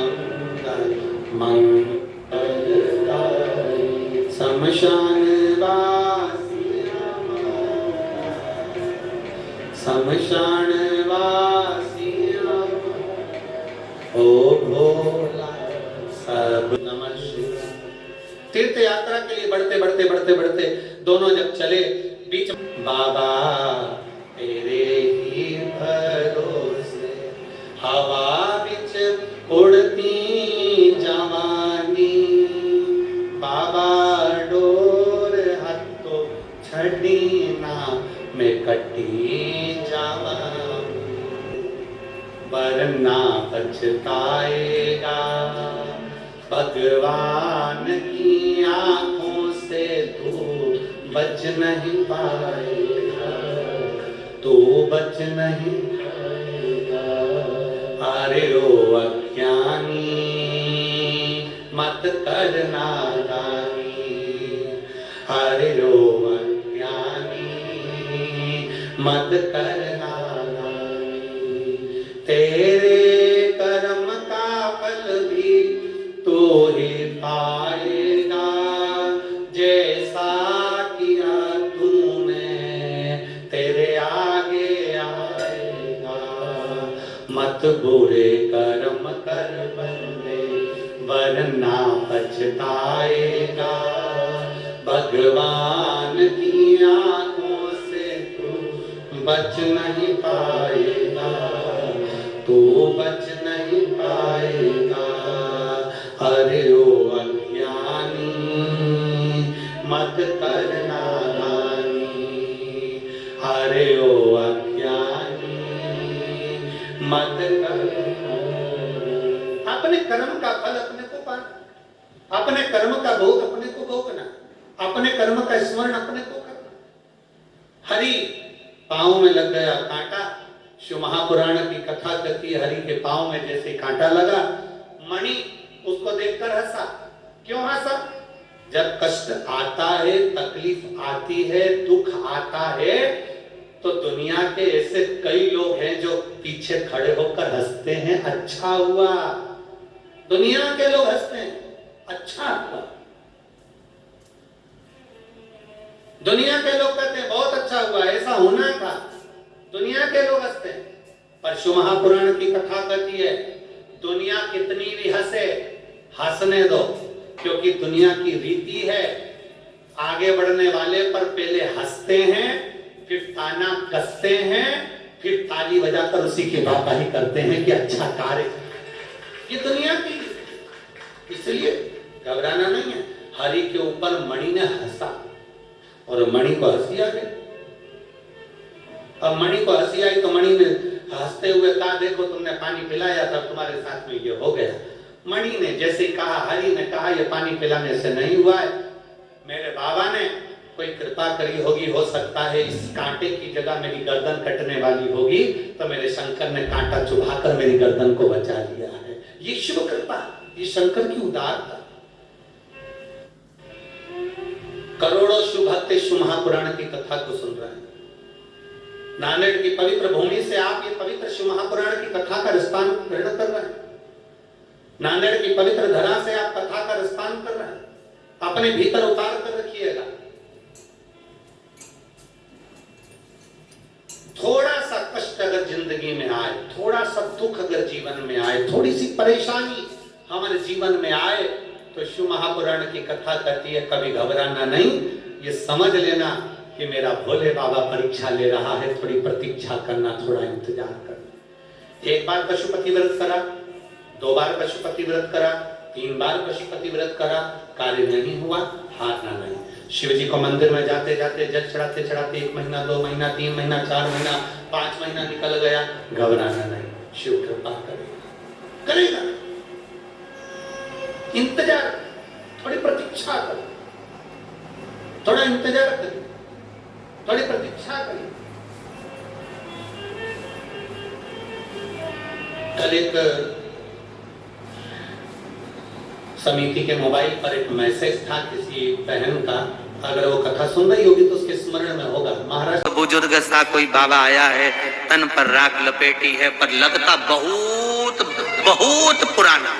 मंगल मंगलदायी शमशान वासी शमशान वासी ओ भोला सब नमः शिवाय। तीर्थ यात्रा के लिए बढ़ते दोनों जब चले, बीच बाबा तेरे ही भरोसे हवा बिच उड़ती जवानी, बाबा डोर हथो छड़ी ना में कटी जवानी, वरना पछताएगा भगवान की आंखों से तू बच नहीं पाएगा, तू बच नहीं पाएगा। अरे ओ अज्ञानी मत कर नादानी, अरे ओ अज्ञानी मत कर नादानी, तेरे कर्म का फल भी तो ही पाएगा, जैसा किया तूने तेरे आगे आएगा। मत बुरे कर्म कर बंदे वरना पछताएगा, भगवान की आंखों से तू बच नहीं पाएगा, तू बच नहीं पाएगा। अरे ओ अज्ञानी मत कर नादानी, अरे ओ अज्ञानी मत कर। अपने कर्म का फल अपने को पाना, अपने कर्म का भोग अपने को भोगना, अपने कर्म का स्मरण अपने को करना। हरि पांव में लग गया कांटा, शिव महापुराण की कथा कहती है हरि के पांव में जैसे कांटा लगा, मणि उसको देखकर हंसा। क्यों हंसा? जब कष्ट आता है, तकलीफ आती है, दुख आता है, तो दुनिया के ऐसे कई लोग हैं जो पीछे खड़े होकर हंसते हैं, अच्छा हुआ। दुनिया के लोग हंसते हैं, अच्छा हुआ। दुनिया के लोग कहते हैं बहुत अच्छा हुआ, ऐसा होना था। दुनिया के लोग हंसते हैं, पर शिव महापुराण की कथा कहती है दुनिया कितनी भी हंसे, हंसने दो, क्योंकि दुनिया की रीति है आगे बढ़ने वाले पर पहले हंसते हैं, फिर ताना कसते हैं, फिर ताली बजाकर उसी की वाहवाही करते हैं कि अच्छा कार्य। ये दुनिया की, इसलिए घबराना नहीं है। हरि के ऊपर मणि ने हंसा और मणि को हंसी आ गई। अब मणि को हंसी आई तो मणि ने हंसते हुए कहा देखो तुमने पानी पिलाया था, तुम्हारे साथ में ये हो गया। मणि ने जैसे कहा, हरि ने कहा ये पानी पिलाने से नहीं हुआ है, मेरे बाबा ने कोई कृपा करी होगी, हो सकता है इस कांटे की जगह मेरी गर्दन कटने वाली होगी, तो मेरे शंकर ने कांटा चुभाकर मेरी गर्दन को बचा लिया है। ये शिव कृपा, ये शंकर की उदारता। करोड़ों शिव भक्त शिव महापुराण की कथा को सुन रहे हैं। नांदेड़ की पवित्र भूमि से आप ये पवित्र शिव महापुराण की कथा का रसपान ग्रहण कर रहे हैं। नांदेड़ की पवित्र धरा से आप कथा का रसपान कर रहे हैं, अपने भीतर उतार कर रखिएगा। थोड़ा सा कष्ट अगर जिंदगी में आए, थोड़ा सा दुख अगर जीवन में आए, थोड़ी सी परेशानी हमारे जीवन में आए, तो शिव महापुराण की कथा कहती है कभी घबराना नहीं, ये समझ लेना कि मेरा भोले बाबा परीक्षा ले रहा है, थोड़ी प्रतीक्षा करना, थोड़ा इंतजार करना। एक बार पशुपति व्रत करा, 2 बार पशुपति व्रत करा, 3 बार पशुपति व्रत करा, कार्य नहीं हुआ, हारना नहीं। शिव जी को मंदिर में जाते जाते जल चढ़ाते चढ़ाते 1 महीना, 2 महीना, 3 महीना, 4 महीना, 5 महीना निकल गया, घबराना नहीं, शिव कृपा करेगा। इंतजार, थोड़ी प्रतीक्षा करो, थोड़ा इंतजार करो, थोड़ी प्रतीक्षा करिए। कल एक समिति के मोबाइल पर एक मैसेज था किसी बहन का, अगर वो कथा सुन रही होगी तो उसके स्मरण में होगा। महाराष्ट्र बुजुर्ग सा कोई बाबा आया है, तन पर राख लपेटी है, पर लगता बहुत बहुत पुराना।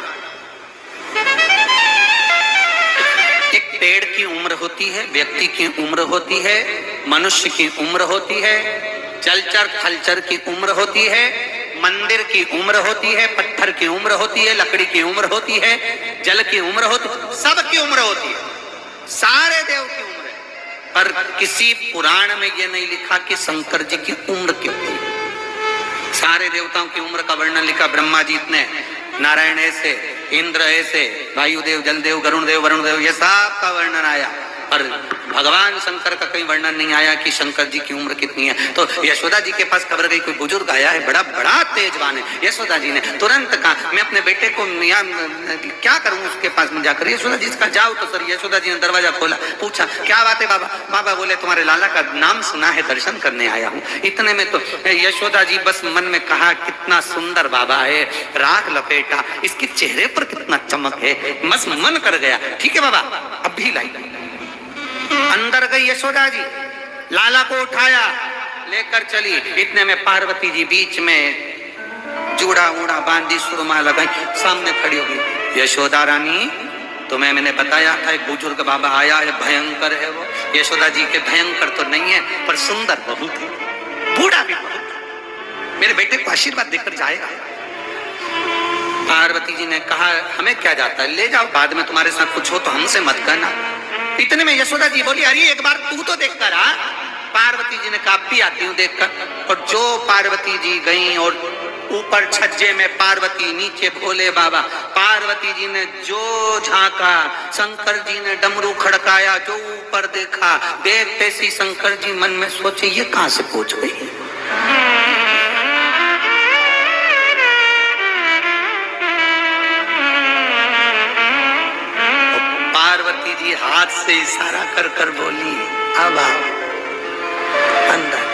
है, व्यक्ति की उम्र होती है, मनुष्य की उम्र होती है, जलचर थलचर की उम्र होती है, मंदिर की उम्र होती है, पत्थर की उम्र होती है, लकड़ी की उम्र होती है, जल की उम्र होती है, सबकी उम्र होती है, सारे देव की उम्र है। पर किसी पुराण में यह नहीं लिखा कि शंकर जी की उम्र कितनी। सारे देवताओं की उम्र का वर्णन लिखा, ब्रह्मा जी इतने, नारायण ऐसे, इंद्र ऐसे, वायुदेव, जलदेव, गरुण देव, वरुण देव, ये सब का वर्णन आया। पर भगवान शंकर का कहीं वर्णन नहीं आया कि शंकर जी की उम्र कितनी है। तो यशोदा जी के पास खबर गई कोई बुजुर्ग आया है, बड़ा बड़ा तेजवान है। यशोदा जी ने तुरंत कहा मैं अपने बेटे को क्या करूं उसके पास में जाकर। यशोदा जी का जाओ तो सर। यशोदा जी ने दरवाजा खोला, पूछा क्या बात है बाबा। बाबा बोले तुम्हारे लाला का नाम सुना है, दर्शन करने आया हूँ। इतने में तो यशोदा जी बस मन में कहा कितना सुंदर बाबा है, राग लपेटा, इसके चेहरे पर कितना चमक है, बस मन कर गया। ठीक है बाबा, अब भी लाई। अंदर गई यशोदा जी, लाला को उठाया, लेकर चली। इतने में पार्वती जी बीच में जूड़ा ऊड़ा बांधी, सुरमा लगाई, सामने खड़ी हो गई। यशोदा रानी तुम्हें मैंने बताया था एक बुजुर्ग बाबा आया है, भयंकर है वो। यशोदा जी के भयंकर तो नहीं है, पर सुंदर बहुत है, बूढ़ा भी बहुत। मेरे बेटे को आशीर्वाद देकर जाएगा। पार्वती जी ने कहा हमें क्या जाता है, ले जाओ, बाद में तुम्हारे साथ कुछ हो तो हमसे मत कहना। इतने में यशोदा जी बोली अरे एक बार तू तो देख कर आ। पार्वती जी ने कहा भी आती हूँ देख कर। और जो पार्वती जी गई और ऊपर छज्जे में पार्वती, नीचे भोले बाबा। पार्वती जी ने जो झांका, शंकर जी ने डमरू खड़काया, जो ऊपर देखा, देखते सी शंकर जी मन में सोचे ये कहां से पहुंच गई। पार्वती जी हाथ से इशारा कर कर बोली अब आओ अंदर।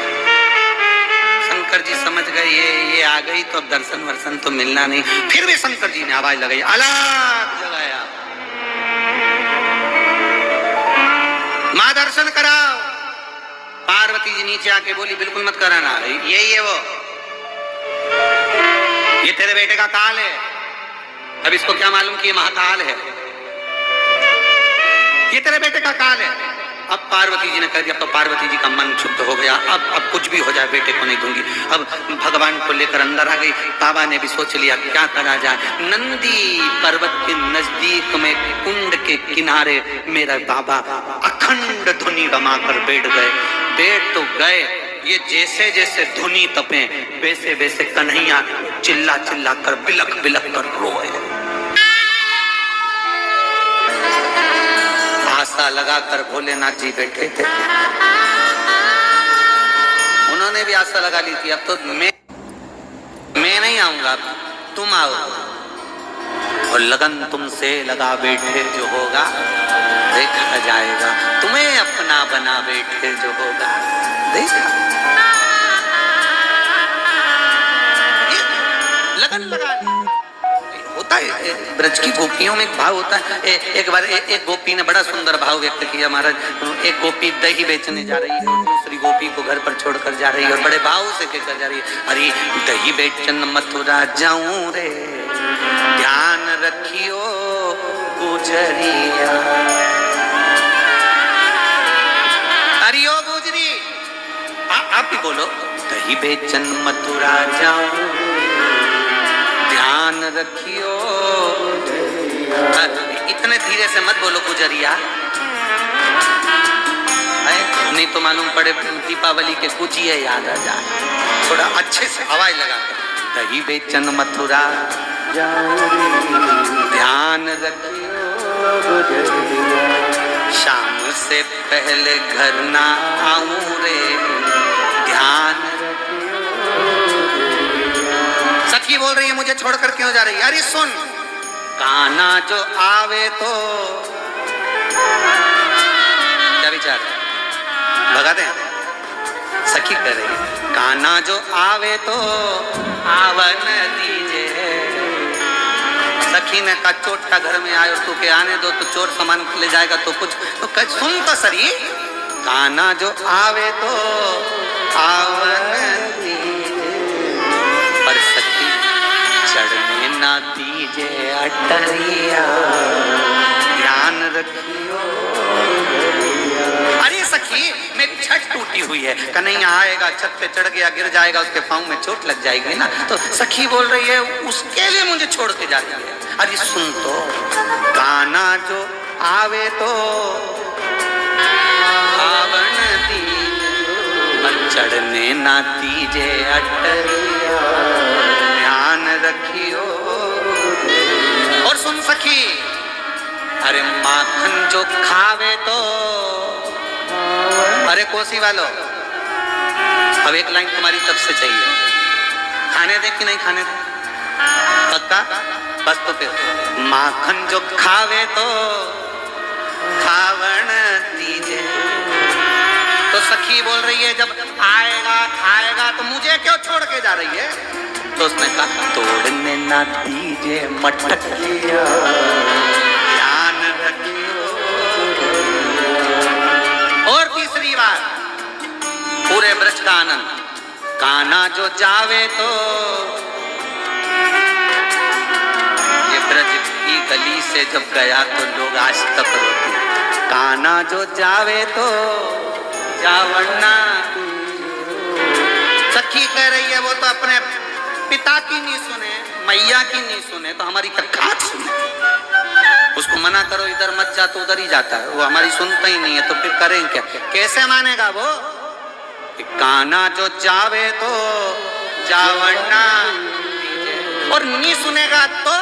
शंकर जी समझ गए ये आ गई तो अब दर्शन वर्शन तो मिलना नहीं। फिर भी शंकर जी ने आवाज लगाई, अलग जगाया, मां दर्शन कराओ। पार्वती जी नीचे आके बोली बिल्कुल मत कराना, ये वो ये तेरे बेटे का काल है। अब इसको क्या मालूम कि ये महाकाल है, ये तेरे बेटे का काल है। अब पार्वती जी ने कह दिया, अब तो पार्वती जी का मन क्षुब्ध हो गया, अब कुछ भी हो जाए बेटे को नहीं दूंगी। अब भगवान को लेकर अंदर आ गई। बाबा ने भी सोच लिया क्या करा जाए। नंदी पर्वत के नजदीक में कुंड के किनारे मेरा बाबा अखंड धुनी रमाकर बैठ गए। बैठ तो गए, ये जैसे जैसे धुनी तपे वैसे वैसे कन्हैया चिल्ला चिल्ला कर बिलक बिलक कर रोए। आशा लगाकर भोलेनाथ जी बैठे थे, उन्होंने भी आशा लगा ली थी अब तो मैं नहीं आऊंगा, तुम आओ। और लगन तुमसे लगा बैठे जो होगा देखा जाएगा, तुम्हें अपना बना बैठे जो होगा देखा। लगन लगा होता है। ब्रज की गोपियों में एक भाव होता है। एक बार एक गोपी ने बड़ा सुंदर भाव व्यक्त किया महाराज। एक गोपी दही बेचने जा रही है, दूसरी गोपी को घर पर छोड़कर जा रही है और बड़े भाव से कहकर जा रही है, अरे दही बेचन मथुरा जाऊं रे, ध्यान रखियो गुजरिया। अरे ओ गुजरी, आप ही बोलो, दही बेचन मथुरा जाऊं, ध्यान रखियो। इतने धीरे से मत बोलो गुजरिया, नहीं तो मालूम पड़े दीपावली के गुजिया याद आ जाए। थोड़ा अच्छे से आवाज लगा कर, दही बेचन मथुरा ध्यान रखियो गुजरिया, शाम से पहले घर ना आऊं रे, ध्यान। सखी बोल रही है मुझे छोड़कर क्यों जा रही है। अरे सुन, कान्हा जो आवे तो क्या विचार भगा दे। सखी कह रही है कान्हा जो आवे तो आवन दीजिए। सखी ने कहा चोटा घर में आयो तू के आने दो, तो चोर सामान ले जाएगा तो कुछ तो कह सुन तो सरी, कान्हा जो आवे तो आवन पर सखी चढ़ने ना दीजे अटरिया, ध्यान रखियो। अरे सखी मेरी छत टूटी हुई है, कन्हैया आएगा छत पे चढ़ गया गिर जाएगा, उसके पाँव में चोट लग जाएगी ना, तो सखी बोल रही है उसके लिए मुझे छोड़ के जा रही है। अरे सुन तो, कान्हा जो आवे तो आवन चढ़ने ना दीजे अटरिया, ध्यान रखियो। और सुन सखी, अरे माखन जो खावे तो, अरे कोसी वालों अब एक लाइन तुम्हारी तब से चाहिए, खाने दे कि नहीं खाने दे, पक्का? बस तो फिर माखन जो खावे तो खावण दीजे। तो सखी बोल रही है जब आएगा खाएगा तो मुझे क्यों छोड़ के जा रही है? तो उसने कहा तोड़ने ना दीजिए मटकिया, ध्यान रखियो। और तीसरी बात, पूरे ब्रज का आनंद, कान्हा जो जावे तो, ये ब्रज की गली से जब गया तो लोग आज तक रोते, कान्हा जो जावे तो जावन्ना। सखी कह रही है वो तो अपने पिता की नहीं सुने, मैया की नहीं सुने, तो हमारी क्या खाक सुने? उसको मना करो इधर मत जा तो उधर ही जाता है, वो हमारी सुनता ही नहीं है, तो फिर करें क्या? कैसे मानेगा वो? कान्हा जो जावे तो जावन्ना, और नहीं सुनेगा तो